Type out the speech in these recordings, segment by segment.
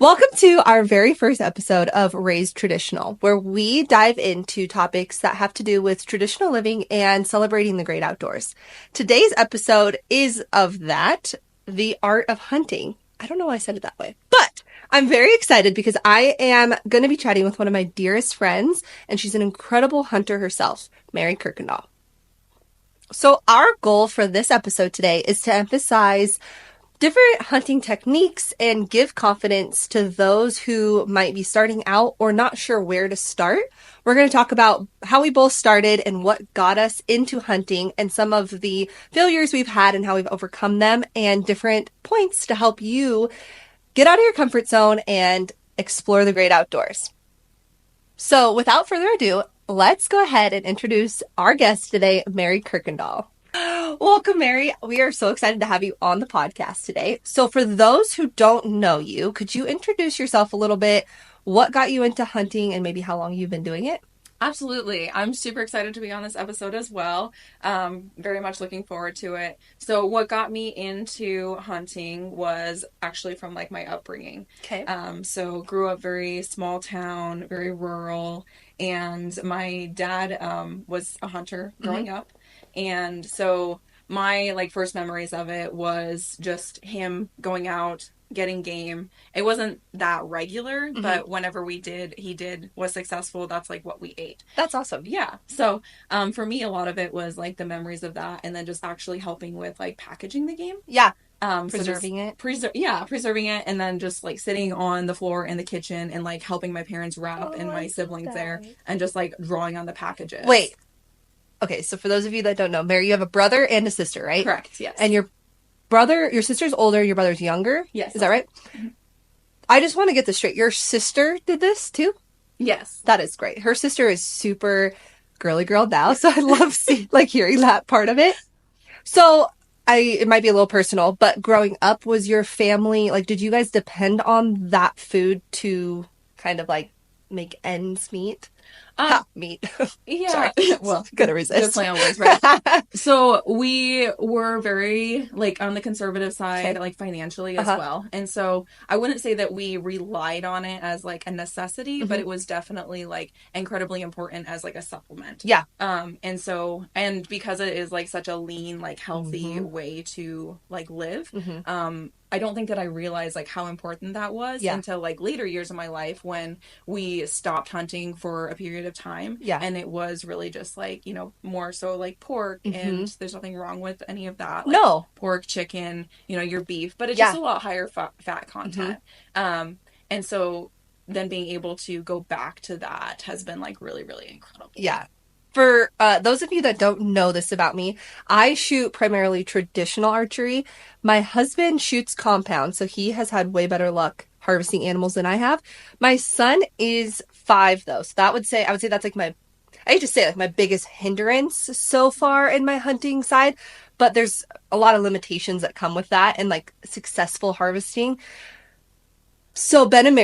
Welcome to our very first episode of Raised Traditional, where we dive into topics that have to do with traditional living and celebrating the great outdoors. Today's episode is of that, the art of hunting. I don't know why I said it that way, but I'm very excited because I am going to be chatting with one of my dearest friends, and she's an incredible hunter herself, Mary Kirkendoll. So our goal for this episode today is to emphasize different hunting techniques and give confidence to those who might be starting out or not sure where to start. We're going to talk about how we both started and what got us into hunting and some of the failures we've had and how we've overcome them and different points to help you get out of your comfort zone and explore the great outdoors. So without further ado, let's go ahead and introduce our guest today, Mary Kirkendoll. Welcome, Mary. We are so excited to have you on the podcast today. So for those who don't know you, could you introduce yourself a little bit? What got you into hunting and maybe how long you've been doing it? Absolutely. I'm super excited to be on this episode as well. Very much looking forward to it. So what got me into hunting was actually from like my upbringing. Okay. So grew up very small town, very rural, and my dad was a hunter growing up. And so my like first memories of it was just him going out, getting game. It wasn't that regular, but whenever was successful. That's like what we ate. That's awesome. Yeah. So for me, a lot of it was like the memories of that, and then just actually helping with like packaging the game. Yeah. Preserving it. Preserving it, and then just like sitting on the floor in the kitchen and like helping my parents wrap and my siblings there, and just like drawing on the packages. Wait. Okay, so for those of you that don't know, Mary, you have a brother and a sister, right? Correct, yes. And your sister's older, your brother's younger? Yes. Is that right? Mm-hmm. I just want to get this straight. Your sister did this too? Yes. That is great. Her sister is super girly girl now, so I love hearing that part of it. So it might be a little personal, but growing up, was your family, like, did you guys depend on that food to kind of like make ends meet? Meat. Yeah. Well, gonna resist. Good play on words, right? So we were very like on the conservative side, like financially as well. And so I wouldn't say that we relied on it as like a necessity, but it was definitely like incredibly important as like a supplement. Yeah. And because it is like such a lean, like healthy way to like live, I don't think that I realized like how important that was until like later years of my life when we stopped hunting for a period of time. Yeah. And it was really just like, more so like pork, and there's nothing wrong with any of that. Like, no. Pork, chicken, your beef, but it's just a lot higher fat content. And so then being able to go back to that has been like really, really incredible. Yeah. For those of you that don't know this about me, I shoot primarily traditional archery. My husband shoots compound, so he has had way better luck harvesting animals than I have. My son is 5, though, so I would say that's like I hate to say like my biggest hindrance so far in my hunting side, but there's a lot of limitations that come with that and like successful harvesting. So Ben and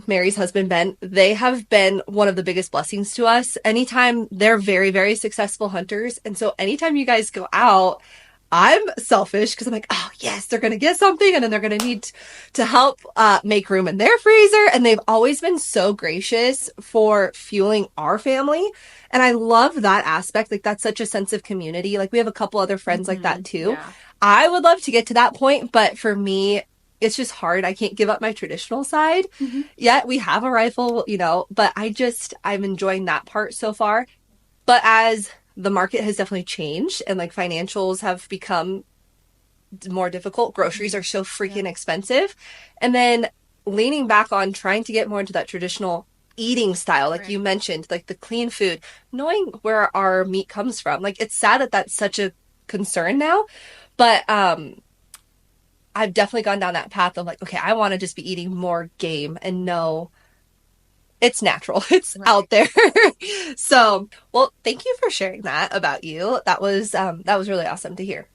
Mary's husband, Ben, they have been one of the biggest blessings to us. Anytime they're very, very successful hunters. And so anytime you guys go out, I'm selfish because I'm like, oh, yes, they're going to get something. And then they're going to need to help make room in their freezer. And they've always been so gracious for fueling our family. And I love that aspect. Like, that's such a sense of community. Like, we have a couple other friends like that, too. Yeah. I would love to get to that point. But for me, it's just hard. I can't give up my traditional side yet. We have a rifle, but I'm enjoying that part so far. But as the market has definitely changed and like financials have become more difficult, groceries are so freaking expensive. And then leaning back on trying to get more into that traditional eating style, like you mentioned, like the clean food, knowing where our meat comes from. Like, it's sad that that's such a concern now, but, I've definitely gone down that path of like, okay, I want to just be eating more game and know it's natural. It's out there. So, well, thank you for sharing that about you. That was really awesome to hear.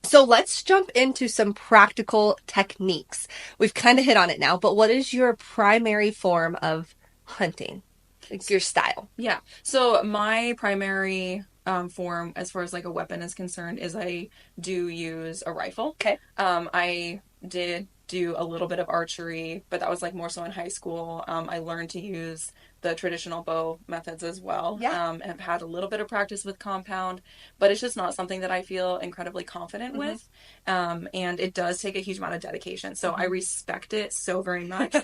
So let's jump into some practical techniques. We've kind of hit on it now, but what is your primary form of hunting? Like your style? Yeah. So my primary form as far as like a weapon is concerned is I do use a rifle. Okay. I did do a little bit of archery, but that was like more so in high school. I learned to use the traditional bow methods as well. Yeah. And have had a little bit of practice with compound, but it's just not something that I feel incredibly confident Mm-hmm. with. And it does take a huge amount of dedication. So I Mm-hmm. respect it so very much.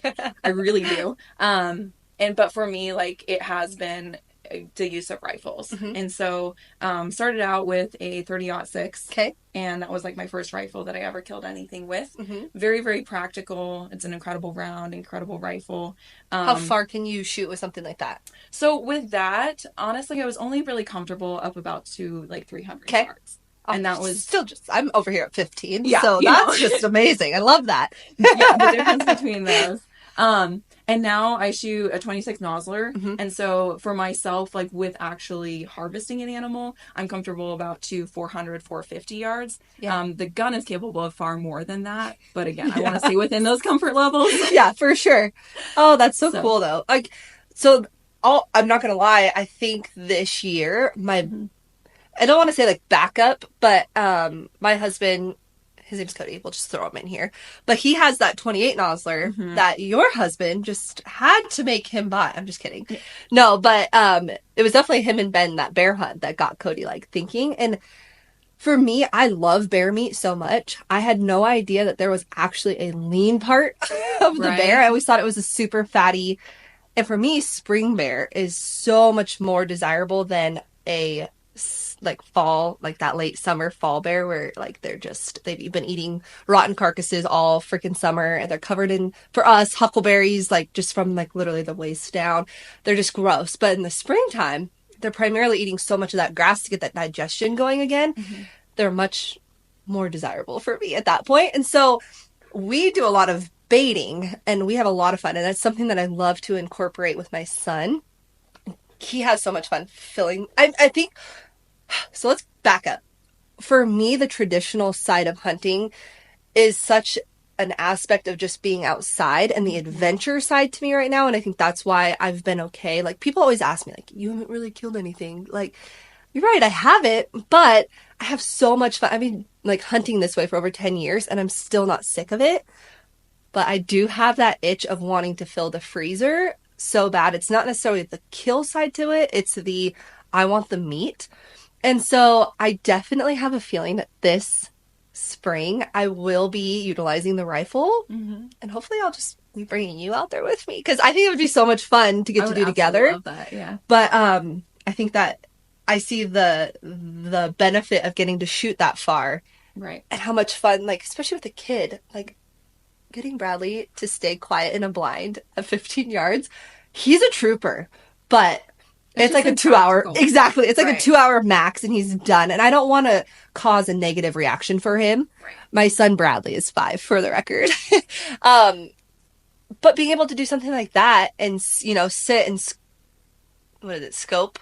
I really do. And but for me, like it has been the use of rifles. Mm-hmm. And so started out with a 30-06. Okay. And that was like my first rifle that I ever killed anything with. Mm-hmm. Very, very practical. It's an incredible round, incredible rifle. How far can you shoot with something like that? So with that, honestly, I was only really comfortable up about to like 300 Okay. yards. And that was still just, I'm over here at 15. Yeah, So you know. that's just amazing. I love that. yeah, the difference between those. And now I shoot a 26 Nosler. Mm-hmm. And so for myself, like with actually harvesting an animal, I'm comfortable about to 400, 450 yards. Yeah. The gun is capable of far more than that. But again, I want to stay within those comfort levels. Yeah, for sure. Oh, that's so So- cool though. Like, so I'm not gonna lie, I think this year I don't want to say like backup, but my husband, his name's Cody, we'll just throw him in here. But he has that 28 Nosler Mhm. that your husband just had to make him buy. I'm just kidding. No, but it was definitely him and Ben, that bear hunt, that got Cody like thinking. And for me, I love bear meat so much. I had no idea that there was actually a lean part of the Right. bear. I always thought it was a super fatty. And for me, spring bear is so much more desirable than a like fall, like that late summer fall bear where like they've been eating rotten carcasses all freaking summer and they're covered in, for us, huckleberries, like just from like literally the waist down. They're just gross. But in the springtime, they're primarily eating so much of that grass to get that digestion going again. Mm-hmm. They're much more desirable for me at that point. And so we do a lot of baiting and we have a lot of fun. And that's something that I love to incorporate with my son. He has so much fun filling. I think, so let's back up. For me, the traditional side of hunting is such an aspect of just being outside and the adventure side to me right now. And I think that's why I've been okay. Like people always ask me, like, you haven't really killed anything. Like, you're right, I haven't, but I have so much fun. I've been like hunting this way for over 10 years and I'm still not sick of it. But I do have that itch of wanting to fill the freezer so bad. It's not necessarily the kill side to it, it's the I want the meat. And so I definitely have a feeling that this spring I will be utilizing the rifle. Mm-hmm. And hopefully I'll just be bringing you out there with me because I think it would be so much fun to get to do together. Love that, yeah. But I think that I see the benefit of getting to shoot that far. Right. And how much fun, like, especially with a kid, like, getting Bradley to stay quiet in a blind at 15 yards, he's a trooper. But it's like a 2 hour, exactly. It's like a 2 hour max and he's done. And I don't want to cause a negative reaction for him. Right. My son Bradley is 5 for the record. But being able to do something like that and, you know, sit and, what is it, scope,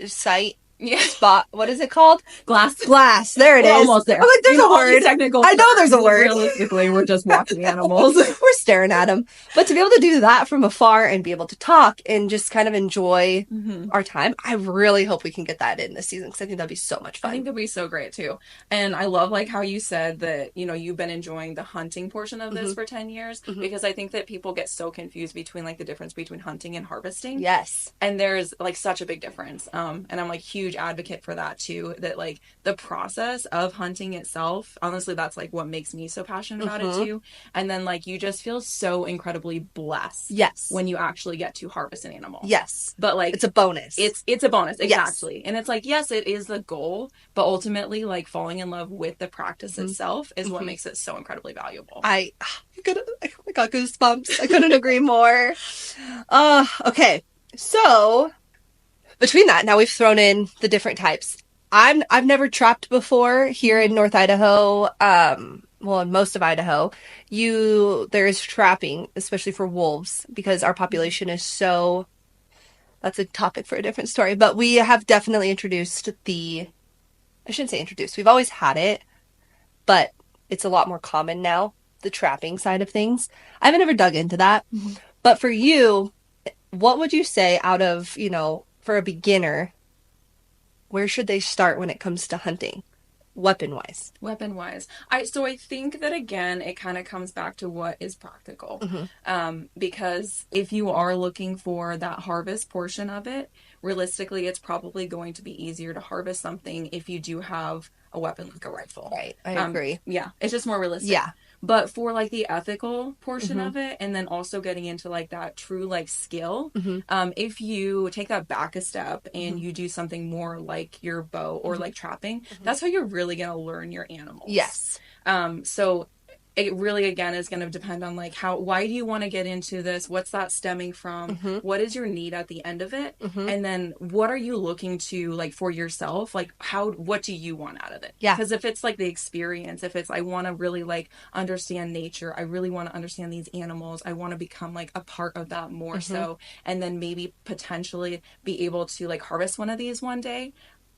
sight, spot, what is it called? Glass. There it We're is. almost there. I'm like, there's a word. Technical I know there's a word. Realistically, we're just watching animals. We're staring at them. But to be able to do that from afar and be able to talk and just kind of enjoy our time, I really hope we can get that in this season because I think that'd be so much fun. I think that'd be so great too. And I love like how you said that, you know, you've been enjoying the hunting portion of this for 10 years because I think that people get so confused between like the difference between hunting and harvesting. Yes. And there's like such a big difference. And I'm like huge advocate for that too, that like the process of hunting itself, honestly, that's like what makes me so passionate about it too. And then like you just feel so incredibly blessed. Yes. When you actually get to harvest an animal. Yes. But like it's a bonus. It's a bonus, exactly. Yes. And it's like, yes, it is the goal, but ultimately like falling in love with the practice itself is what makes it so incredibly valuable. I got goosebumps. I couldn't agree more. Okay. So between that, now we've thrown in the different types. I've never trapped before here in North Idaho. Well, in most of Idaho, there is trapping, especially for wolves, because our population is so. That's a topic for a different story. But we have definitely introduced I shouldn't say introduced. We've always had it, but it's a lot more common now. The trapping side of things. I haven't ever dug into that, but for you, what would you say out of for a beginner? Where should they start when it comes to hunting? weapon wise? Weapon wise, I think that again, it kind of comes back to what is practical. Hmm. Because if you are looking for that harvest portion of it, realistically, it's probably going to be easier to harvest something if you do have a weapon like a rifle. Right. I agree. Yeah, it's just more realistic. Yeah. But for like the ethical portion Hmm. of it, and then also getting into like that true like skill, Hmm. if you take that back a step and Hmm. you do something more like your bow or Hmm. like trapping, Hmm. that's how you're really gonna learn your animals. Yes. So it really again is going to depend on like why do you want to get into this, what's that stemming from, Hmm. what is your need at the end of it, Hmm. and then what are you looking to like for yourself, like what do you want out of it? Yeah. Because if it's like the experience, if it's I want to really like understand nature, I really want to understand these animals, I want to become like a part of that more Hmm. so, and then maybe potentially be able to like harvest one of these one day,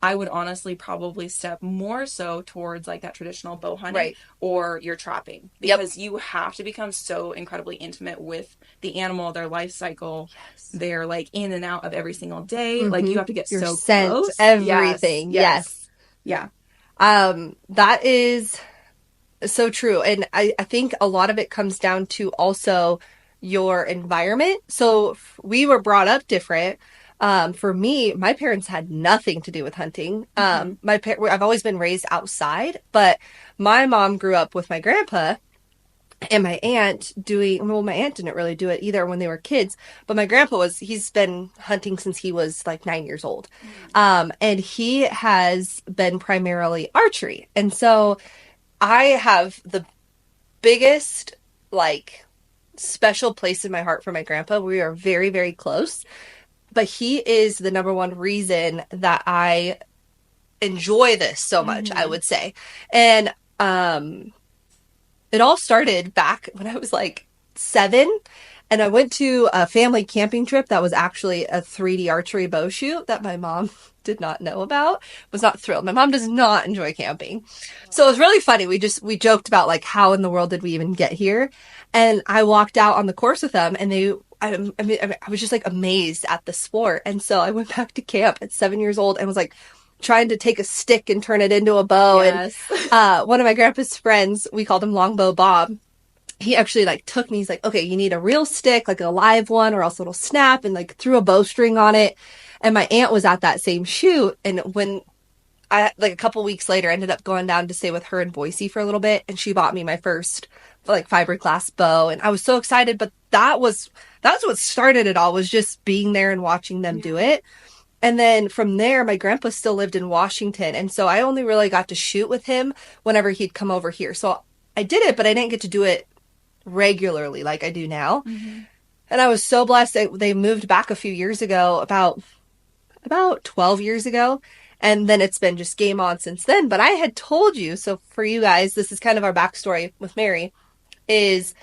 I would honestly probably step more so towards like that traditional bow hunting Right. or your trapping, Yep. because you have to become so incredibly intimate with the animal, their life cycle. Yes. They're like in and out of every single day. Like Hmm. you have to get Your so scent, close. Yes, everything. yes. Yes. Yeah. That is so true. And I think a lot of it comes down to also your environment. So we were brought up different. For me, my parents had nothing to do with hunting. Mm-hmm. I've always been raised outside, but my mom grew up with my grandpa and my aunt doing, well, my aunt didn't really do it either when they were kids, but my grandpa he's been hunting since he was like 9 years old. And he has been primarily archery. And so I have the biggest, like, special place in my heart for my grandpa. We are very, very close, but he is the number one reason that I enjoy this so much, I Mm-hmm. would say. And it all started back when I was like 7. And I went to a family camping trip that was actually a 3D archery bow shoot that my mom did not know about. Was not thrilled. My mom does not enjoy camping. So it was really funny. We joked about like how in the world did we even get here? And I walked out on the course with them and I was just like amazed at the sport. And so I went back to camp at 7 years old and was like trying to take a stick and turn it into a bow. And Yes. one of my grandpa's friends, we called him Longbow Bob, he actually like took me, he's like, okay, you need a real stick, like a live one, or else it'll snap, and like threw a bowstring on it. And my aunt was at that same shoot. And when I, like a couple weeks later, ended up going down to stay with her in Boise for a little bit, and she bought me my first like fiberglass bow. And I was so excited, but that's what started it all, was just being there and watching them do Yeah. it. And then from there, my grandpa still lived in Washington. And so I only really got to shoot with him whenever he'd come over here. So I did it, but I didn't get to do it regularly like I do now. Mm-hmm. And I was so blessed that they moved back a few years ago, about 12 years ago. And then it's been just game on since then. But I had told you, so for you guys, this is kind of our backstory with Mary, is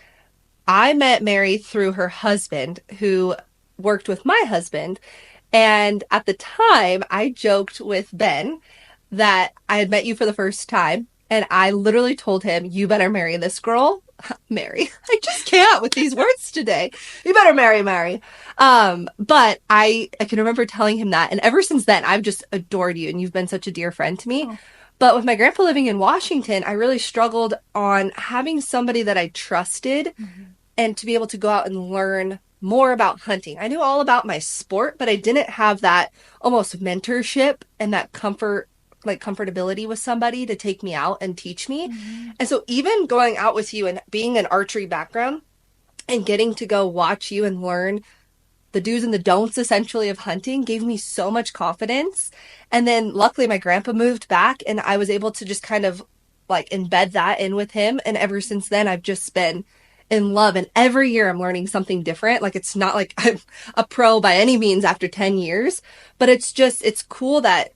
I met Mary through her husband who worked with my husband. And at the time, I joked with Ben that I had met you for the first time. And I literally told him, you better marry this girl. Mary. I just can't with these words today. You better marry Mary. But I can remember telling him that. And ever since then, I've just adored you and you've been such a dear friend to me. Oh. But with my grandpa living in Washington, I really struggled on having somebody that I trusted Mm-hmm. and to be able to go out and learn more about hunting. I knew all about my sport, but I didn't have that almost mentorship and that comfortability with somebody to take me out and teach me. Mm-hmm. And so even going out with you and being an archery background and getting to go watch you and learn the do's and the don'ts essentially of hunting gave me so much confidence. And then luckily my grandpa moved back and I was able to just kind of like embed that in with him. And ever since then, I've just been in love. And every year I'm learning something different. Like it's not like I'm a pro by any means after 10 years, but it's cool that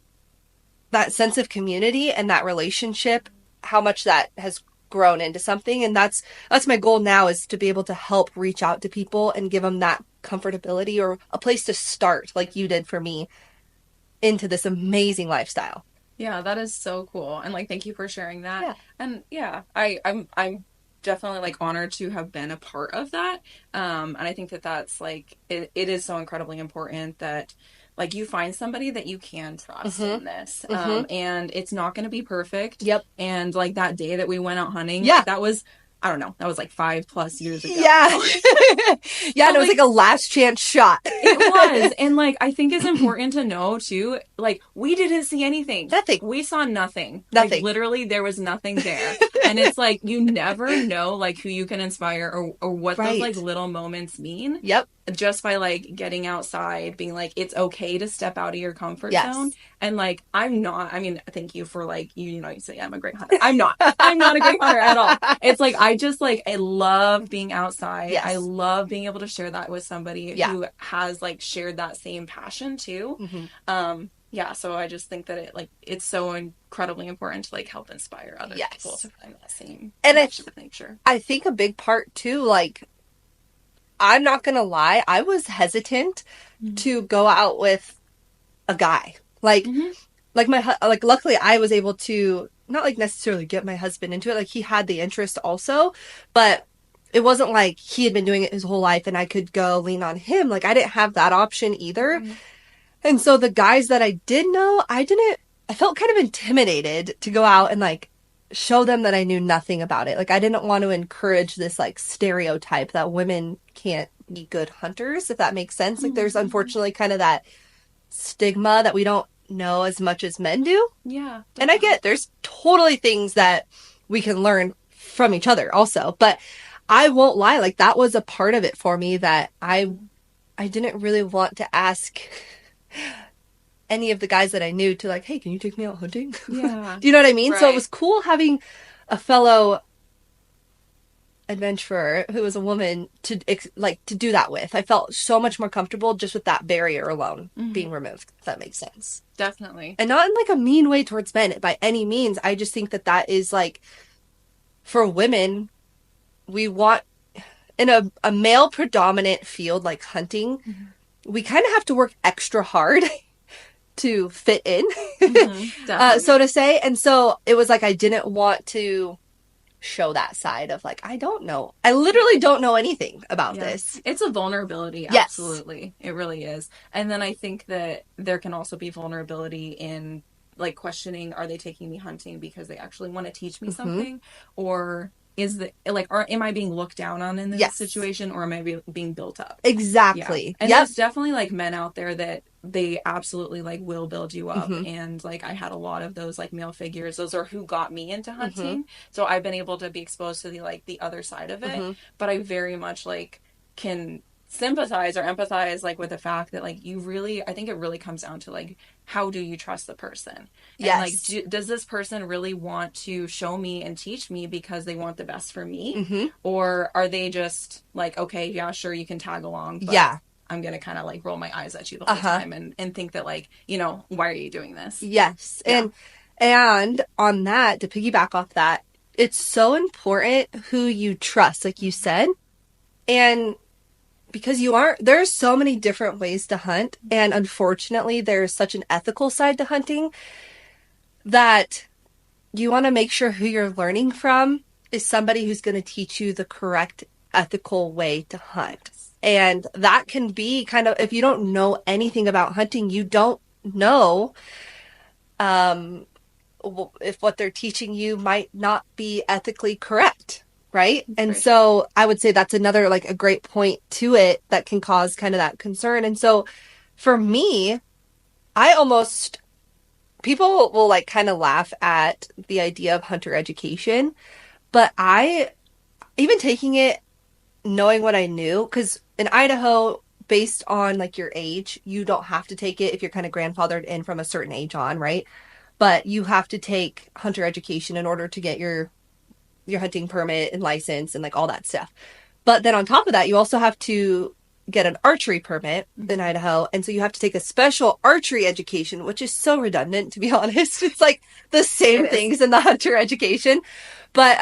that sense of community and that relationship, how much that has grown into something. And that's my goal now, is to be able to help reach out to people and give them that comfortability or a place to start, like you did for me, into this amazing lifestyle. Yeah, that is so cool. And like thank you for sharing that. Yeah. And yeah, I'm definitely like honored to have been a part of that. And I think that that's like it is so incredibly important that like you find somebody that you can trust Mm-hmm. in this. Mm-hmm. And it's not going to be perfect. Yep. And like that day that we went out hunting, Yeah. like that was, I don't know, that was like 5+ years ago. Yeah. Yeah, and But it was like like a last chance shot. it was. And like I think it's important to know too, like we didn't see anything. Nothing. We saw nothing. Like Nothing. literally there was nothing there. And it's like you never know like who you can inspire or what those like Right. little moments mean Yep. just by like getting outside, being like it's okay to step out of your comfort zone. Yes. And like I'm not, I mean, thank you for like you know, you say I'm a great hunter. I'm not. I'm not a great hunter at all. It's like I just like I love being outside. I Yes. love being able to share that with somebody Yeah. who has like shared that same passion too. Mm-hmm. Yeah, so I just think that it's so incredibly important to like help inspire other people Yes. to find that same And connection with nature. I think a big part too, like, I'm not gonna lie, I was hesitant Mm-hmm. to go out with a guy. Mm-hmm. Like luckily I was able to not like necessarily get my husband into it. Like he had the interest also, but it wasn't like he had been doing it his whole life and I could go lean on him. Like I didn't have that option either. Right. And so the guys that I did know, I felt kind of intimidated to go out and like show them that I knew nothing about it. Like I didn't want to encourage this like stereotype that women can't be good hunters, if that makes sense. Like there's Mm-hmm. unfortunately kind of that stigma that we don't know as much as men do. Yeah, And I definitely. get there's totally things that we can learn from each other also. But I won't lie, like that was a part of it for me that I didn't really want to ask any of the guys that I knew to like, hey, can you take me out hunting? Yeah. Do you know what I mean? So it Right. was cool having a fellow adventurer who was a woman to like to do that with. I felt so much more comfortable just with that barrier alone Mm-hmm. being removed, if that makes sense. Definitely. And not in like a mean way towards men by any means. I just think that that is like for women, we want in a male predominant field like hunting, we kind of have to work extra hard to fit in, Mm-hmm. so Definitely. to say. And so it was like I didn't want to show that side of like, I don't know. I literally don't know anything about Yeah. this. It's a vulnerability, Yes. absolutely. It really is. And then I think that there can also be vulnerability in like questioning, are they taking me hunting because they actually want to teach me Mm-hmm. something? Or is the like or am I being looked down on in this Yes. situation or am I being built up? Yeah. Exactly. And Yep. there's definitely like men out there that they absolutely like will build you up. Mm-hmm. And like I had a lot of those like male figures. Those are who got me into Mm-hmm. hunting. So I've been able to be exposed to the like the other side of it. Mm-hmm. But I very much like can sympathize or empathize like with the fact that like you really I think it really comes down to like how do you trust the person and like Yes. does this person really want to show me and teach me because they want the best for me Mm-hmm. or are they just like okay yeah sure you can tag along but Yeah. I'm gonna kind of like roll my eyes at you the whole Uh-huh. time and think that like you know why are you doing this Yes. yeah And on that, to piggyback off that, it's so important who you trust, like you said. And because there's so many different ways to hunt. And unfortunately, there's such an ethical side to hunting that you want to make sure who you're learning from is somebody who's going to teach you the correct ethical way to hunt. And that can be kind of, if you don't know anything about hunting, you don't know um, if what they're teaching you might not be ethically correct. Right. And for sure so I would say that's another, like a great point to it that can cause kind of that concern. And so for me, I almost, people will like kind of laugh at the idea of hunter education, but even taking it, knowing what I knew, because in Idaho, based on like your age, you don't have to take it if you're kind of grandfathered in from a certain age on, right? But you have to take hunter education in order to get your hunting permit and license and like all that stuff. But then on top of that, you also have to get an archery permit in mm-hmm. Idaho. And so you have to take a special archery education, which is so redundant, to be honest. It's like the same it is things in the hunter education. But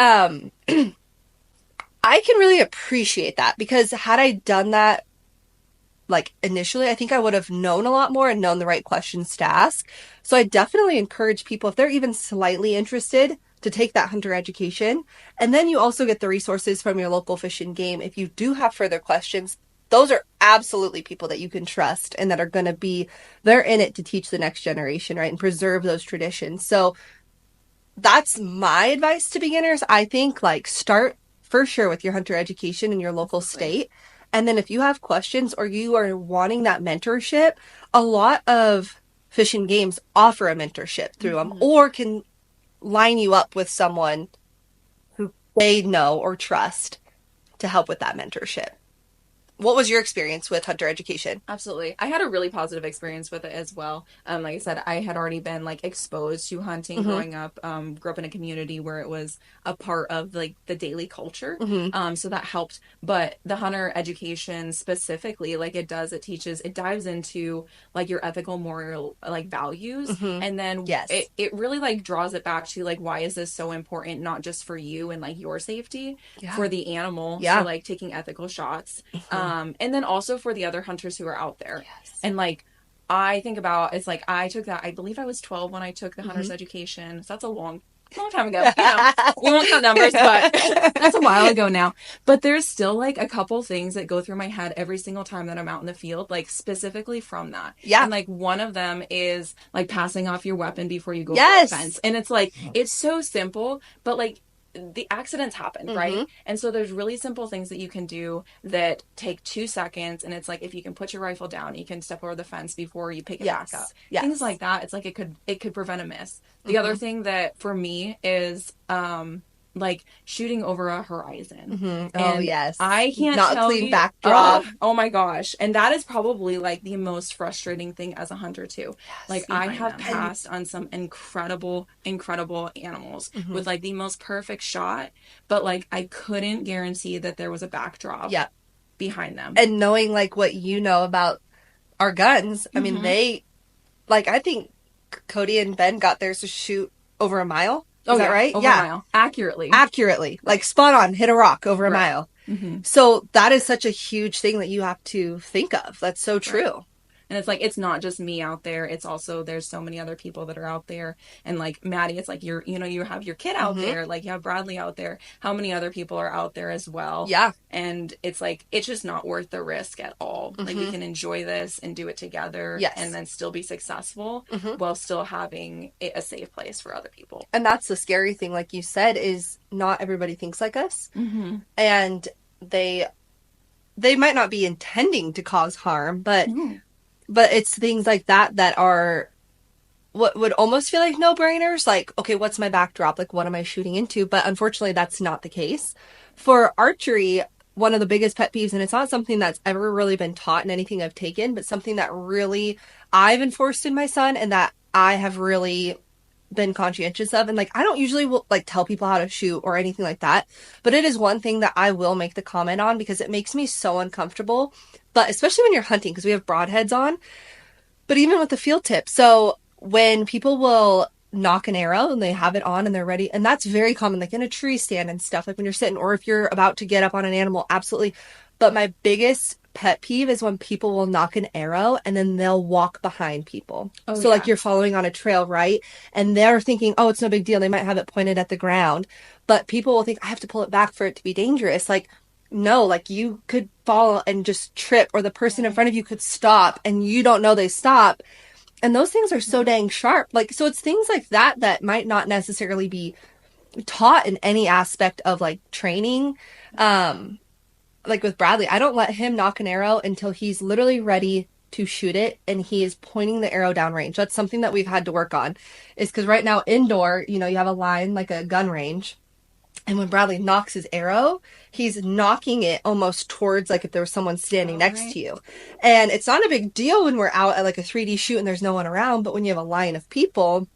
I can really appreciate that because had I done that like initially, I think I would have known a lot more and known the right questions to ask. So I definitely encourage people, if they're even slightly interested, to take that hunter education. And then you also get the resources from your local fish and game. If you do have further questions, those are absolutely people that you can trust and that are going to be, they're in it to teach the next generation, right? And preserve those traditions. So that's my advice to beginners. I think like start for sure with your hunter education in your local Absolutely. state. And then if you have questions or you are wanting that mentorship, a lot of fish and games offer a mentorship through them Hmm. or can line you up with someone who they know or trust to help with that mentorship. What was your experience with hunter education? Absolutely. I had a really positive experience with it as well. Like I said, I had already been like exposed to hunting Mm-hmm. growing up. Grew up in a community where it was a part of like the daily culture. Mm-hmm. So that helped. But the hunter education specifically, like it teaches, it dives into like your ethical, moral like values. Mm-hmm. And then Yes. it really like draws it back to like why is this so important, not just for you and like your safety, Yeah. for the animal. So Yeah. like taking ethical shots, Mm-hmm. and then also for the other hunters who are out there. Yes. And like, I think about it's like I took that. I believe I was 12 when I took the Mm-hmm. hunter's education. So that's a long time ago. We won't count numbers, but that's a while ago now. But there's still like a couple things that go through my head every single time that I'm out in the field, like specifically from that. Yeah. And like one of them is like passing off your weapon before you go over a Yes. fence. And it's like it's so simple, but like the accidents happen, Mm-hmm. right? And so there's really simple things that you can do that take 2 seconds. And it's like if you can put your rifle down, you can step over the fence before you pick it back up. Yes. Things Yes. like that. It's like it could prevent a miss. The other Mm-hmm. thing that for me is like shooting over a horizon. Mm-hmm. Oh, And yes. I can't Not a tell clean you, backdrop. oh my gosh. And that is probably like the most frustrating thing as a hunter too. Yes. Like I Behind have them. passed on some incredible animals Mm-hmm. with like the most perfect shot, but like I couldn't guarantee that there was a backdrop Yeah. behind them. And knowing like what you know about our guns, I mean, Mhm. they, like, I think Cody and Ben got theirs to shoot over a mile. Is Oh that yeah, right? over a Yeah. mile. Accurately. Accurately. Like, spot on, hit a rock over a Right. mile. Mm-hmm. So that is such a huge thing that you have to think of. That's so Right. true. And it's like it's not just me out there. It's also there's so many other people that are out there. And like Maddie, it's like you have your kid out Mhm. there, like you have Bradley out there. How many other people are out there as well? Yeah. And it's like it's just not worth the risk at all. Like we Mhm. can enjoy this and do it together, Yes. and then still be successful Mhm. while still having a safe place for other people. And that's the scary thing, like you said, is not everybody thinks like us. Mm-hmm. And they might not be intending to cause harm, but it's things like that that are what would almost feel like no-brainers, like, okay, what's my backdrop? Like, what am I shooting into? But unfortunately, that's not the case. For archery, one of the biggest pet peeves, and it's not something that's ever really been taught in anything I've taken, but something that really I've enforced in my son and that I have really been conscientious of. And like, I don't usually will like tell people how to shoot or anything like that, but it is one thing that I will make the comment on because it makes me so uncomfortable. But especially when you're hunting, because we have broadheads on, but even with the field tip. So when people will knock an arrow and they have it on and they're ready, and that's very common, like in a tree stand and stuff, like when you're sitting or if you're about to get up on an animal, absolutely. But my biggest pet peeve is when people will knock an arrow and then they'll walk behind people. Oh, So like yeah. you're following on a trail, right? And they're thinking, oh, it's no big deal. They might have it pointed at the ground, but people will think I have to pull it back for it to be dangerous. Like, no, like you could fall and just trip, or the person in front of you could stop and you don't know they stop. And those things are so dang sharp. Like, so it's things like that that might not necessarily be taught in any aspect of like training. Like with Bradley, I don't let him knock an arrow until he's literally ready to shoot it and he is pointing the arrow downrange. That's something that we've had to work on, is because right now indoor, you have a line like a gun range. And when Bradley knocks his arrow, he's knocking it almost towards like if there was someone standing next to you. And it's not a big deal when we're out at like a 3D shoot and there's no one around, but when you have a line of people,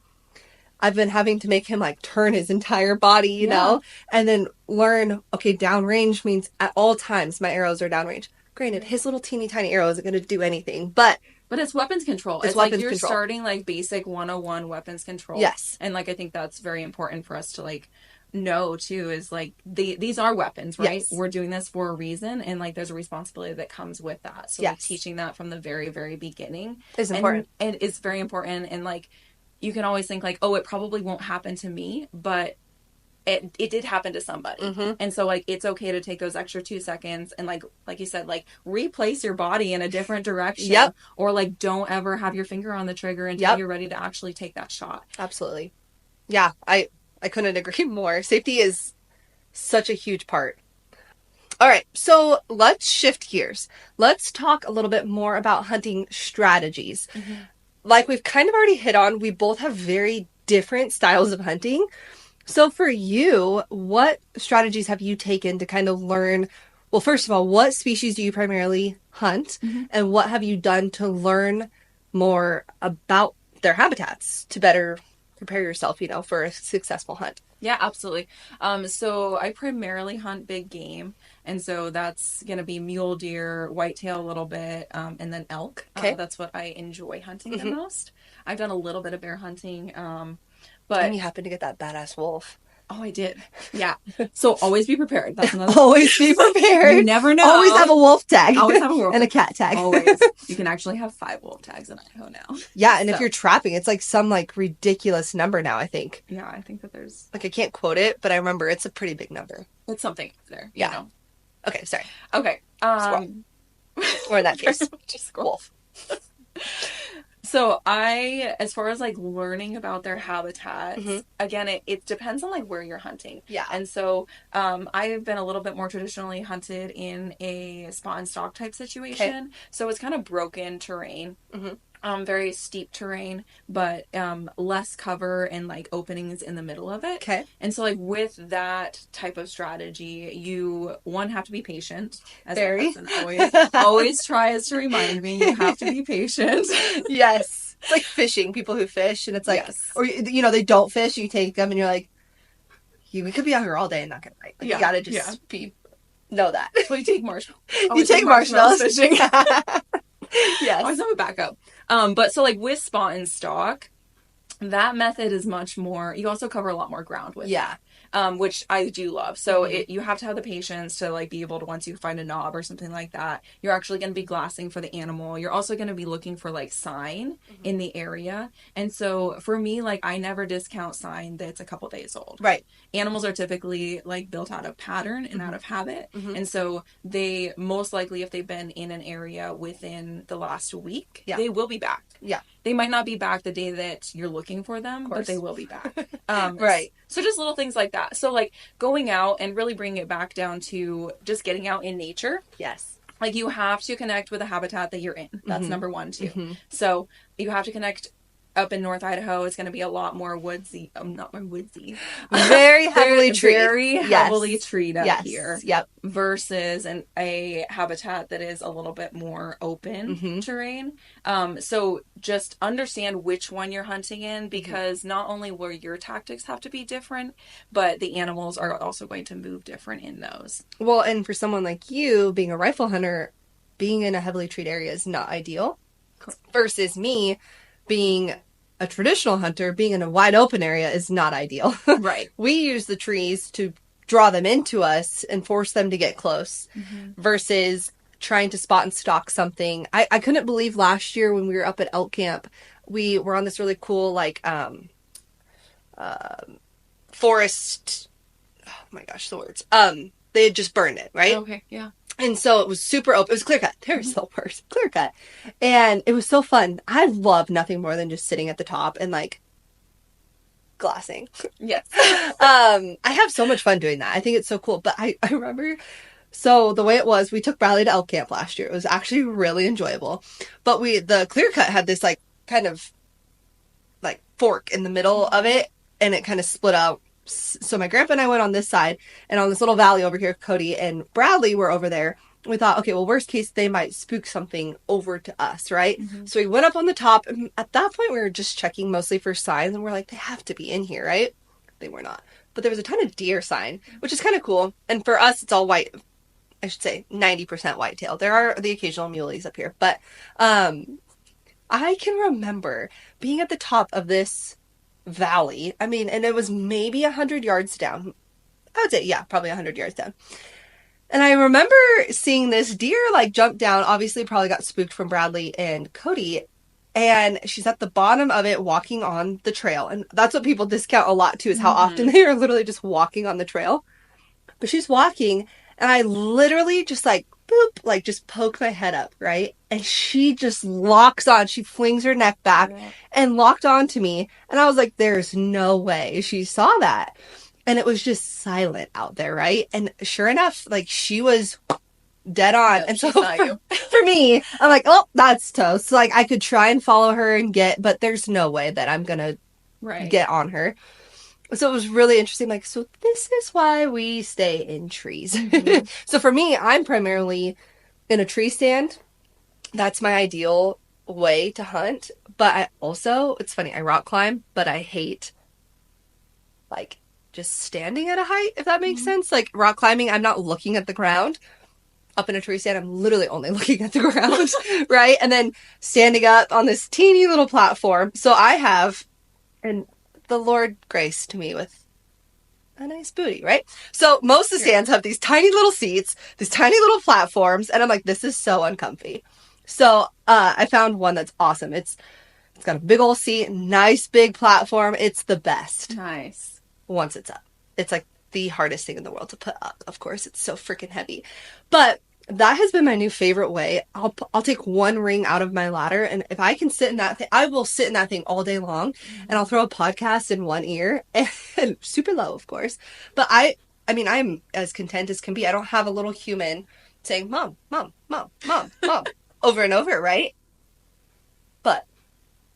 I've been having to make him like turn his entire body, you know, and then learn, okay, downrange means at all times my arrows are downrange. Granted, his little teeny tiny arrow isn't going to do anything, but it's weapons control. It's like weapons you're control. starting like basic 101 weapons control. Yes. And like I think that's very important for us to like know too, is like these are weapons, right? Yes. We're doing this for a reason, and like there's a responsibility that comes with that. So like Yes. teaching that from the very, very beginning is important. And it's very important. And like you can always think like, oh, it probably won't happen to me, but it did happen to somebody. Mm-hmm. And so like it's okay to take those extra 2 seconds and like you said, like replace your body in a different direction. Yep. Or like don't ever have your finger on the trigger until Yep. you're ready to actually take that shot. Absolutely. Yeah, I couldn't agree more. Safety is such a huge part. All right, so let's shift gears. Let's talk a little bit more about hunting strategies. Mm-hmm. Like we've kind of already hit on, we both have very different styles of hunting. So for you, what strategies have you taken to kind of learn? Well, first of all, what species do you primarily hunt? Mm-hmm. And what have you done to learn more about their habitats to better prepare yourself, for a successful hunt? Yeah, absolutely. So I primarily hunt big game, and so that's gonna be mule deer, whitetail a little bit, and then elk. Okay. That's what I enjoy hunting Mm-hmm. the most. I've done a little bit of bear hunting, And but you happen to get that badass wolf. oh, I did. Yeah. So always be prepared. That's another. Always be prepared. You never know. Always have a wolf tag. Always have a wolf and a cat tag. Always. You can actually have 5 wolf tags in Idaho now. Yeah, and So. if you're trapping, it's like some like ridiculous number now, I think. Yeah, I think that there's Like I can't quote it, but I remember it's a pretty big number. it's something there. Yeah. You know? Okay, sorry. Okay. Or in that case, Just wolf. So as far as like learning about their habitats, Mhm. again, it depends on like where you're hunting. Yeah. And so, I've been a little bit more traditionally hunted in a spot and stalk type situation. So it's kind of broken terrain. Mhm. Very steep terrain, but less cover and like openings in the middle of it. Okay. And so like with that type of strategy, you have to be patient. As Very. my husband always tries to remind me, you have to be patient. Yes. It's like fishing. People who fish, and it's like, Yes. or they don't fish. You take them, and you're like, we could be out here all day and not get right. Like, Yeah, you gotta just know that. Well, you take marshmallows. You take marshmallows fishing. Yes. Always have a backup. But so like with spot and stalk, that method is much more. You also cover a lot more ground with Yeah. which I do love. So Mhm. you have to have the patience to like be able to, once you find a knob or something like that, you're actually going to be glassing for the animal. You're also going to be looking for like sign in the area. And so for me, like I never discount sign that's a couple days old. Right. Animals are typically like built out of pattern and out of habit. And so they most likely, if they've been in an area within the last week, they will be back. Yeah. They might not be back the day that you're looking for them, but they will be back. Right. So just little things like that. So like going out and really bringing it back down to just getting out in nature. Yes. Like you have to connect with the habitat that you're in. That's number 1 too. Mm-hmm. So you have to connect. Up in North Idaho, it's going to be a lot more woodsy. Not more woodsy. Very heavily treed. Very heavily treed up here. Yep. Versus a habitat that is a little bit more open terrain. So just understand which one you're hunting in, because not only will your tactics have to be different, but the animals are also going to move different in those. Well, and for someone like you, being a rifle hunter, being in a heavily treed area is not ideal. Versus me, being a traditional hunter, being in a wide open area is not ideal. Right. We use the trees to draw them into us and force them to get close versus trying to spot and stalk something. I couldn't believe last year when we were up at elk camp, we were on this really cool like forest. Oh my gosh, the words. They had just burned it, right? Okay, yeah. And so it was super open. It was clear cut. There's the word. Clear cut. And it was so fun. I love nothing more than just sitting at the top and like glassing. Yes. I have so much fun doing that. I think it's so cool. But I remember, so the way it was, we took Bradley to elk camp last year. It was actually really enjoyable. But the clear cut had this like kind of like fork in the middle of it, and it kind of split out. So my grandpa and I went on this side, and on this little valley over here, Cody and Bradley were over there. We thought, okay, well, worst case, they might spook something over to us, right? So we went up on the top, and at that point, we were just checking mostly for signs, and we're like, they have to be in here, right? They were not. But there was a ton of deer sign, which is kind of cool. And for us, it's all white. I should say 90% whitetail. There are the occasional muleys up here. But I can remember being at the top of this valley. I mean, and it was maybe 100 yards down. I would say, yeah, probably 100 yards down. And I remember seeing this deer like jump down, obviously probably got spooked from Bradley and Cody. And she's at the bottom of it walking on the trail. And that's what people discount a lot too, is how often Mm-hmm. they are literally just walking on the trail. But she's walking, and I literally just like, boop, like just poke my head up, right? And she just locks on. She flings her neck back Yeah. and locked onto me. And I was like, there's no way she saw that. And it was just silent out there, right? And sure enough, like she was dead on. Yep, And she so saw you. for me, I'm like, oh, that's toast. So, like I could try and follow her and get, but there's no way that I'm gonna Right. get on her. So it was really interesting. Like, so this is why we stay in trees. Mm-hmm. So for me, I'm primarily in a tree stand. That's my ideal way to hunt. But I also, it's funny, I rock climb, but I hate like just standing at a height, if that makes Mm-hmm. sense. Like rock climbing, I'm not looking at the ground. Up in a tree stand, I'm literally only looking at the ground, right? And then standing up on this teeny little platform. So I have, and the Lord graced me with a nice booty, right? So most of the stands have these tiny little seats, these tiny little platforms, and I'm like, this is so uncomfy. So I found one that's awesome. It's got a big old seat, nice big platform. It's the best Nice. once it's up. It's like the hardest thing in the world to put up. Of course, it's so freaking heavy. But that has been my new favorite way. I'll take one ring out of my ladder, and if I can sit in that thing, I will sit in that thing all day long, and I'll throw a podcast in one ear, and super low, of course. But I mean, I'm as content as can be. I don't have a little human saying, "Mom, mom, mom, mom, mom," over and over, right? But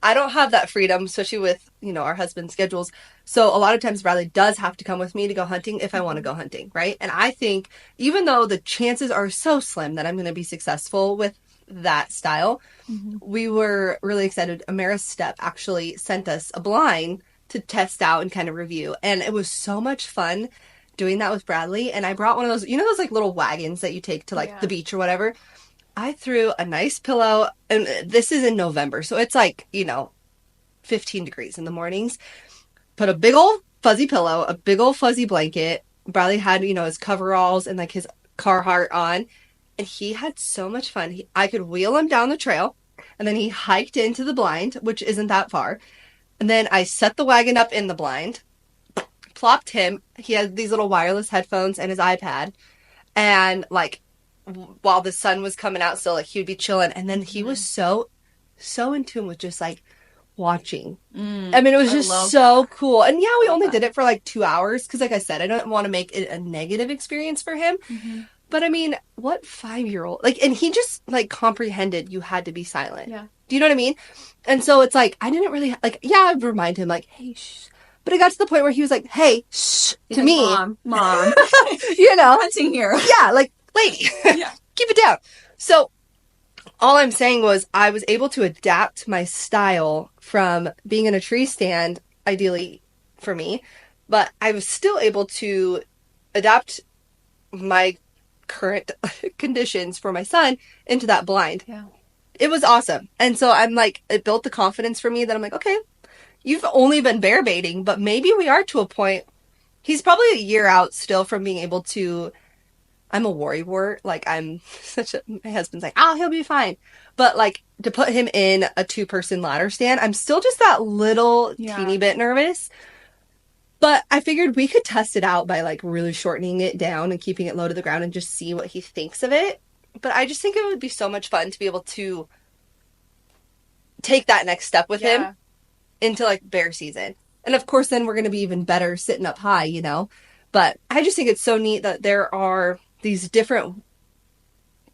I don't have that freedom, especially with, our husband's schedules. So a lot of times Bradley does have to come with me to go hunting if I want to go hunting, right? And I think even though the chances are so slim that I'm going to be successful with that style, Mm-hmm. we were really excited. Amara's Step actually sent us a blind to test out and kind of review. And it was so much fun doing that with Bradley. And I brought one of those, those like little wagons that you take to like Yeah. the beach or whatever. I threw a nice pillow, and this is in November, so it's like, 15 degrees in the mornings. Put a big old fuzzy pillow, a big old fuzzy blanket. Bradley had, his coveralls and like his Carhartt on, and he had so much fun. I could wheel him down the trail, and then he hiked into the blind, which isn't that far. And then I set the wagon up in the blind, plopped him. He had these little wireless headphones and his iPad, and like while the sun was coming out still, like he would be chilling, and then he was so in tune with just like watching. I mean, it was just so cool. And yeah, we only did it for like 2 hours because like I said, I don't want to make it a negative experience for him. Mm-hmm. But I mean, what 5-year-old, like, and he just like comprehended you had to be silent. Yeah. Do you know what I mean? And so it's like I didn't really like, yeah, I'd remind him like, hey, shh. But it got to the point where he was like, hey, shh, to me. Mom. Hunting here. Yeah, like, lady, Yeah. keep it down. So all I'm saying was I was able to adapt my style from being in a tree stand, ideally for me, but I was still able to adapt my current conditions for my son into that blind. Yeah. It was awesome. And so I'm like, it built the confidence for me that I'm like, okay, you've only been bear baiting, but maybe we are to a point. He's probably a year out still from being able to. I'm a worrywart. Like, I'm such a. My husband's like, oh, he'll be fine. But, like, to put him in a 2-person ladder stand, I'm still just that little teeny bit nervous. But I figured we could test it out by, like, really shortening it down and keeping it low to the ground and just see what he thinks of it. But I just think it would be so much fun to be able to take that next step with him into, like, bear season. And, of course, then we're going to be even better sitting up high, But I just think it's so neat that there are these different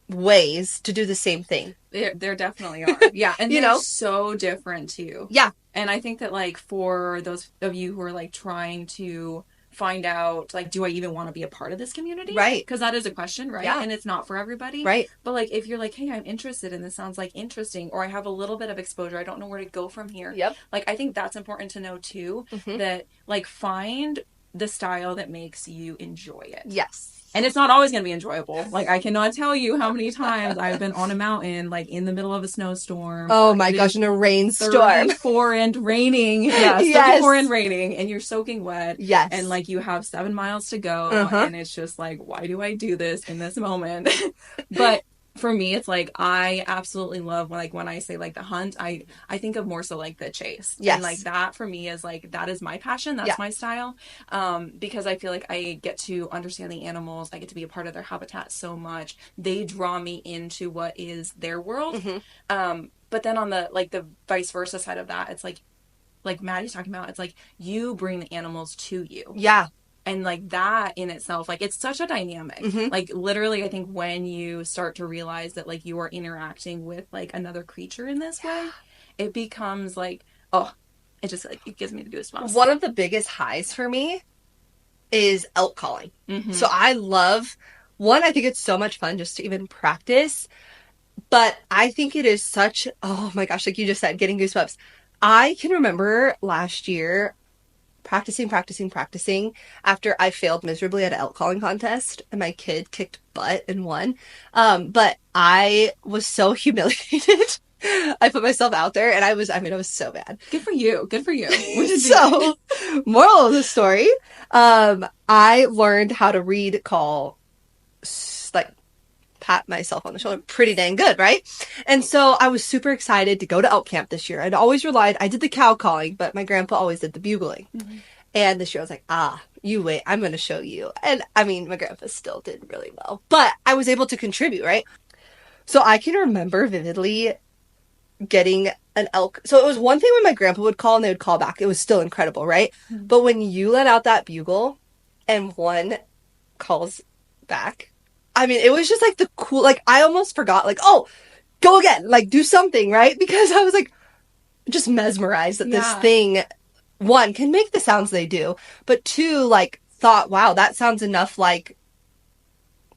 ways to do the same thing. There definitely are. Yeah. And they're so different too. Yeah. And I think that like for those of you who are like trying to find out like, do I even want to be a part of this community? Right. Because that is a question, right? Yeah. And it's not for everybody. Right. But like if you're like, hey, I'm interested and this sounds like interesting, or I have a little bit of exposure, I don't know where to go from here. Yep. Like I think that's important to know too, Mm-hmm. that like find the style that makes you enjoy it. Yes. And it's not always going to be enjoyable. Like, I cannot tell you how many times I've been on a mountain, like, in the middle of a snowstorm. Oh, my gosh, in a rainstorm. 34 and raining. Yeah, Yes. 34 and raining. And you're soaking wet. Yes. And, like, you have 7 miles to go. Uh-huh. And it's just like, why do I do this in this moment? But for me, it's like I absolutely love when I say like the hunt, I think of more so like the chase. And like Yes. that for me is like that is my passion, Yeah. that's my style. Because I feel like I get to understand the animals, I get to be a part of their habitat so much. They draw me into what is their world. Hmm. But then on the like the vice versa side of that, it's like Maddie's talking about, it's like you bring the animals to you. Yeah. And like that in itself, like it's such a dynamic. Hmm. Like literally, I think when you start to realize that like you are interacting with like another creature in this way, it becomes like, oh, it just like it gives me the goosebumps. One of the biggest highs for me is elk calling. Mm-hmm. So I love one, I think it's so much fun just to even practice, but I think it is such, oh my gosh, like you just said, getting goosebumps. I can remember last year practicing after I failed miserably at an elk calling contest and my kid kicked butt and won. But I was so humiliated. I put myself out there and I was so bad. Good for you. Good for you. So, moral of the story, I learned how to read call, like pat myself on the shoulder pretty dang good, right? And so I was super excited to go to elk camp this year. I did the cow calling, but my grandpa always did the bugling. Mm-hmm. And this year I was like, you wait, I'm going to show you. And I mean, my grandpa still did really well, but I was able to contribute, right? So I can remember vividly getting an elk. So it was one thing when my grandpa would call and they would call back. It was still incredible, right? Mm-hmm. But when you let out that bugle and one calls back, I mean, it was just like the cool, like I almost forgot, like, oh, go again, like do something, right? Because I was like just mesmerized that this thing, one, can make the sounds they do, but two, like thought, wow, that sounds enough like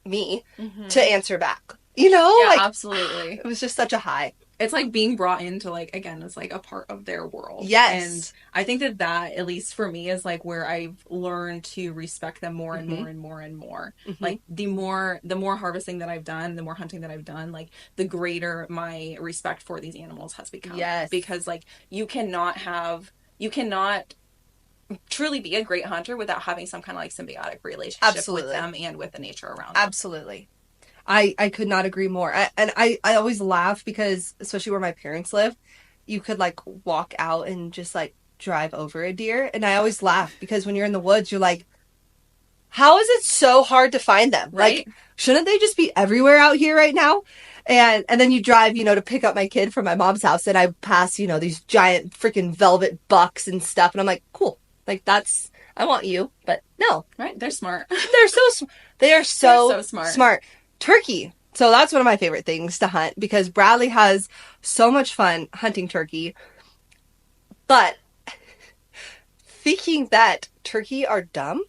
me to answer back. You know, Yeah, like absolutely. it was just such a high. It's like being brought into like again, it's like a part of their world. Yes. And I think that at least for me is like where I've learned to respect them more and more and more and more. Mm-hmm. Like the more harvesting that I've done, the more hunting that I've done, like the greater my respect for these animals has become. Yes. Because like you cannot truly be a great hunter without having some kind of like symbiotic relationship Absolutely. with them and with the nature around them. Absolutely. I could not agree more. I always laugh because, especially where my parents live, you could like walk out and just like drive over a deer. And I always laugh because when you're in the woods, you're like, how is it so hard to find them? Right? Like, shouldn't they just be everywhere out here right now? And then you drive, to pick up my kid from my mom's house and I pass, these giant freaking velvet bucks and stuff. And I'm like, cool. Like I want you, but no. Right? They're smart. They are so smart. Turkey. So that's one of my favorite things to hunt because Bradley has so much fun hunting turkey. But thinking that turkey are dumb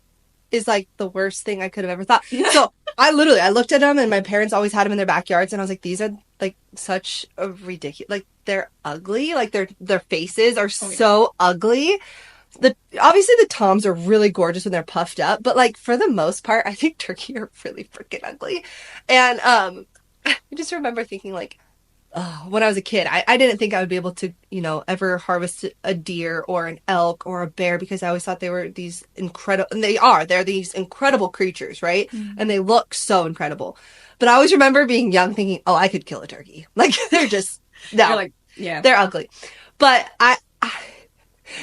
is like the worst thing I could have ever thought. So I looked at them and my parents always had them in their backyards and I was like, these are like such a ridiculous, like they're ugly. Like their faces are so ugly. Obviously the toms are really gorgeous when they're puffed up, but like for the most part, I think turkey are really freaking ugly. And I just remember thinking like, when I was a kid, I didn't think I would be able to, ever harvest a deer or an elk or a bear because I always thought they were these incredible, and they're these incredible creatures, right? Mm-hmm. And they look so incredible. But I always remember being young thinking, oh, I could kill a turkey. Like they're just, no, you're like, yeah, they're ugly. But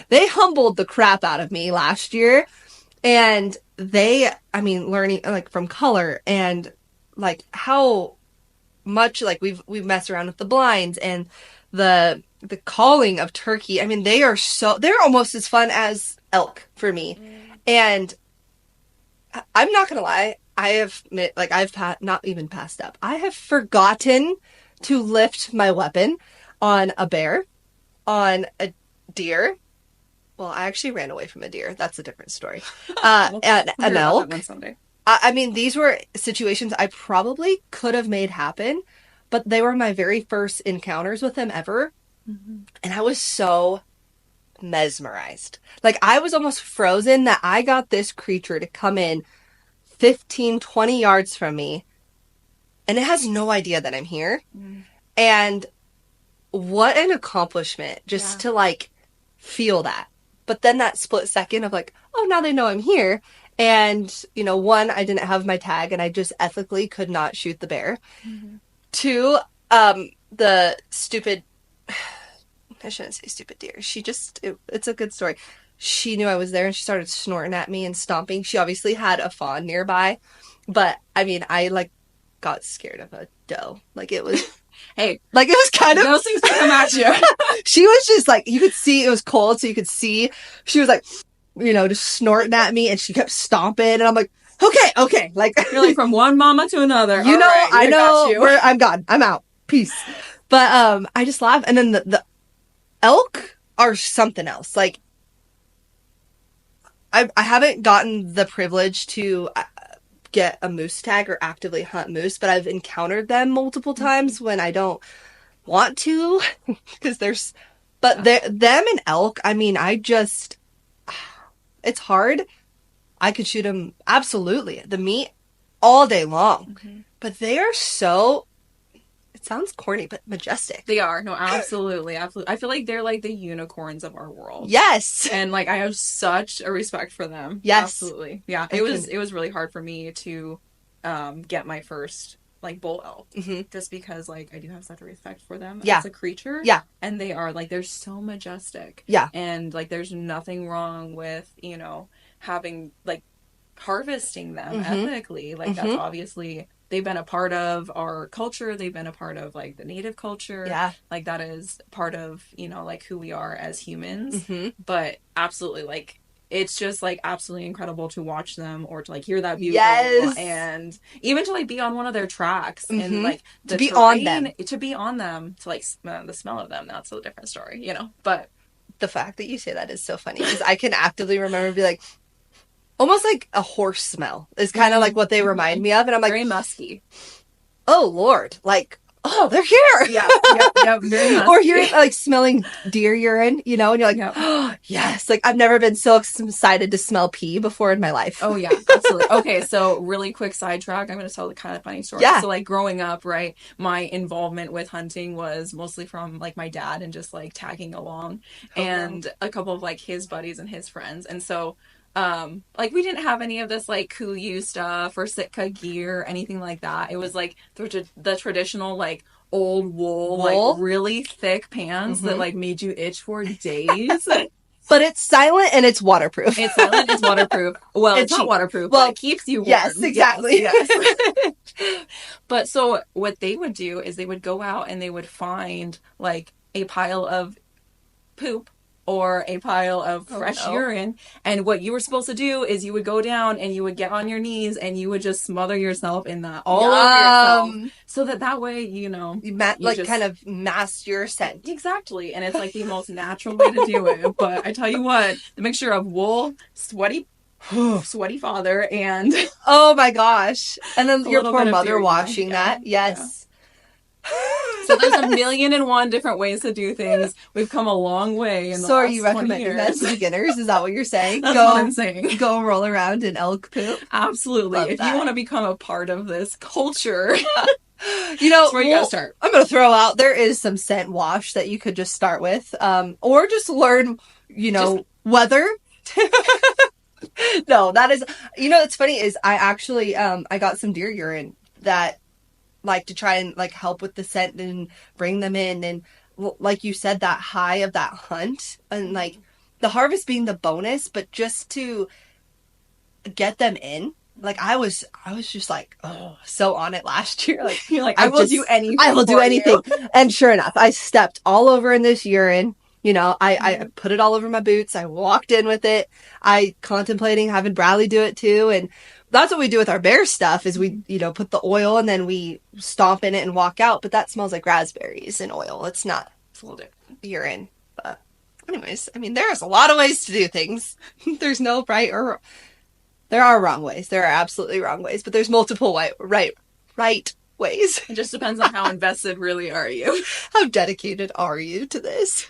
they humbled the crap out of me last year. And learning like from color and like how much like we've messed around with the blinds and the calling of turkey. I mean, they're almost as fun as elk for me. And I'm not going to lie. I've not even passed up. I have forgotten to lift my weapon on a bear, on a deer. Well, I actually ran away from a deer. That's a different story. And an elk. I mean, these were situations I probably could have made happen, but they were my very first encounters with them ever. Mm-hmm. And I was so mesmerized. Like, I was almost frozen that I got this creature to come in 15, 20 yards from me, and it has no idea that I'm here. Mm. And what an accomplishment just to, like, feel that. But then that split second of like, oh, now they know I'm here. And, one, I didn't have my tag and I just ethically could not shoot the bear. Mm-hmm. Two, the stupid, I shouldn't say stupid deer. It's a good story. She knew I was there and she started snorting at me and stomping. She obviously had a fawn nearby, but I mean, I like got scared of a doe. Like it was, Hey, like it was kind of, those things come at you. she was just like, you could see it was cold, so you could see she was like, just snorting at me and she kept stomping and I'm like, okay. Like, You're like from one mama to another. I know you. where I'm gone. I'm out. Peace. But I just laugh. And then the elk are something else. Like I haven't gotten the privilege to get a moose tag or actively hunt moose, but I've encountered them multiple times when I don't want to because them and elk, I mean, it's hard. I could shoot them absolutely the meat all day long, but they are so, it sounds corny, but majestic. They are. No, absolutely. Absolutely. I feel like they're like the unicorns of our world. Yes. And like I have such a respect for them. Yes. Absolutely. Yeah. It was really hard for me to get my first like bull elk. Just because like I do have such a respect for them as a creature. Yeah. And they are like they're so majestic. Yeah. And like there's nothing wrong with, having like harvesting them ethically. Like that's obviously they've been a part of our culture. They've been a part of like the native culture. Yeah. Like that is part of, like who we are as humans. But absolutely like it's just like absolutely incredible to watch them or to like hear that bugle and even to like be on one of their tracks and like to be on them to like the smell of them. That's a different story, but the fact that you say that is so funny because I can actively remember be like, almost like a horse smell is kind of like what they remind me of. And I'm like, very musky. Oh, Lord. Like, oh, they're here. Yeah, very musky. Or you're like smelling deer urine, and you're like, oh, yes. Like, I've never been so excited to smell pee before in my life. Oh, yeah, absolutely. Okay, so really quick sidetrack. I'm going to tell the kind of funny story. Yeah. So, like, growing up, right, my involvement with hunting was mostly from, like, my dad and just, like, tagging along and a couple of, like, his buddies and his friends. And so, like we didn't have any of this like Kuiu stuff or Sitka gear, anything like that. It was like the traditional like old wool, like really thick pants that like made you itch for days. But it's silent and it's waterproof. It's silent, it's waterproof. Well, it's not waterproof, but it keeps you warm. Yes, exactly. Yes. But so what they would do is they would go out and they would find like a pile of poop or a pile of fresh urine. And what you were supposed to do is you would go down and you would get on your knees and you would just smother yourself in that all over yourself. So that way, you just kind of mask your scent. Exactly. And it's like the most natural way to do it. But I tell you what, the mixture of wool, sweaty father, and oh my gosh. And then your poor mother washing that. Yes. Yeah. So there's 1,000,001 different ways to do things. We've come a long way in the last 20 years. So are you recommending that to beginners? Is that what you're saying? That's what I'm saying. Go roll around in elk poop? Absolutely. If you want to become a part of this culture, that's where you gotta start. I'm going to throw out, there is some scent wash that you could just start with. Or just learn, weather. No, that is, it's funny is I actually, I got some deer urine that like to try and like help with the scent and bring them in. And like you said, that high of that hunt and like the harvest being the bonus, but just to get them in. Like I was just like, oh, so on it last year. Like you're like, I will do anything. I will do anything. And sure enough, I stepped all over in this urine. I put it all over my boots. I walked in with it. I contemplating having Bradley do it too. And that's what we do with our bear stuff is we, put the oil and then we stomp in it and walk out. But that smells like raspberries and oil. It's a little different urine. But anyways, I mean, there's a lot of ways to do things. There's no right or there are wrong ways. There are absolutely wrong ways, but there's multiple right ways. It just depends on how invested really are you. How dedicated are you to this?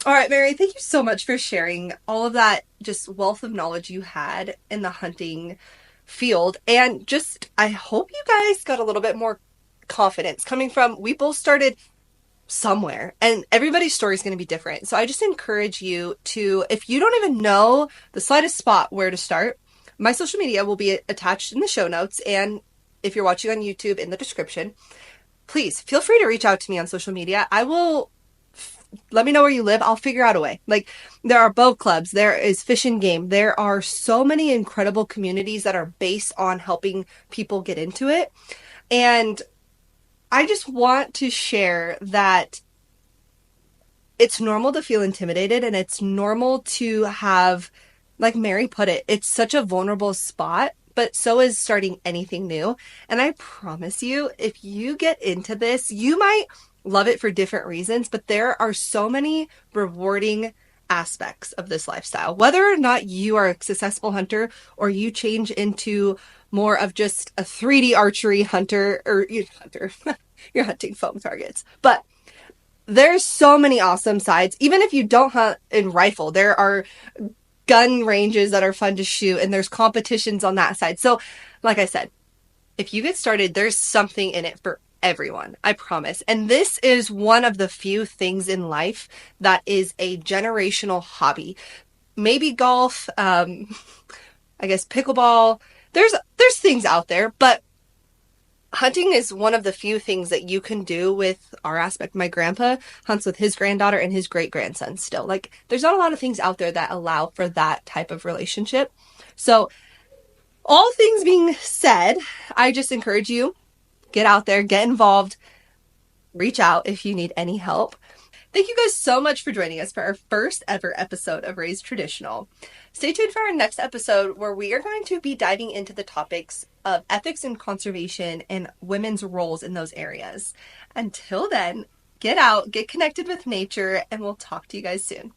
All right, Mary, thank you so much for sharing all of that just wealth of knowledge you had in the hunting field. And just, I hope you guys got a little bit more confidence coming from, we both started somewhere and everybody's story is going to be different. So I just encourage you to, if you don't even know the slightest spot where to start, my social media will be attached in the show notes. And if you're watching on YouTube, in the description. Please feel free to reach out to me on social media. I will let me know where you live. I'll figure out a way. Like, there are boat clubs, there is Fish and Game. There are so many incredible communities that are based on helping people get into it. And I just want to share that it's normal to feel intimidated, and it's normal to have, like Mary put it, it's such a vulnerable spot, but so is starting anything new. And I promise you, if you get into this, you might love it for different reasons, but there are so many rewarding aspects of this lifestyle. Whether or not you are a successful hunter or you change into more of just a 3D archery hunter, or you hunter, you're hunting foam targets. But there's so many awesome sides. Even if you don't hunt in rifle, there are gun ranges that are fun to shoot, and there's competitions on that side. So, like I said, if you get started, there's something in it for everyone. I promise. And this is one of the few things in life that is a generational hobby. Maybe golf, I guess pickleball. There's things out there, but hunting is one of the few things that you can do with our aspect. My grandpa hunts with his granddaughter and his great grandson still. Like, there's not a lot of things out there that allow for that type of relationship. So, all things being said, I just encourage you, get out there, get involved, reach out if you need any help. Thank you guys so much for joining us for our first ever episode of Raised Traditional. Stay tuned for our next episode, where we are going to be diving into the topics of ethics and conservation and women's roles in those areas. Until then, get out, get connected with nature, and we'll talk to you guys soon.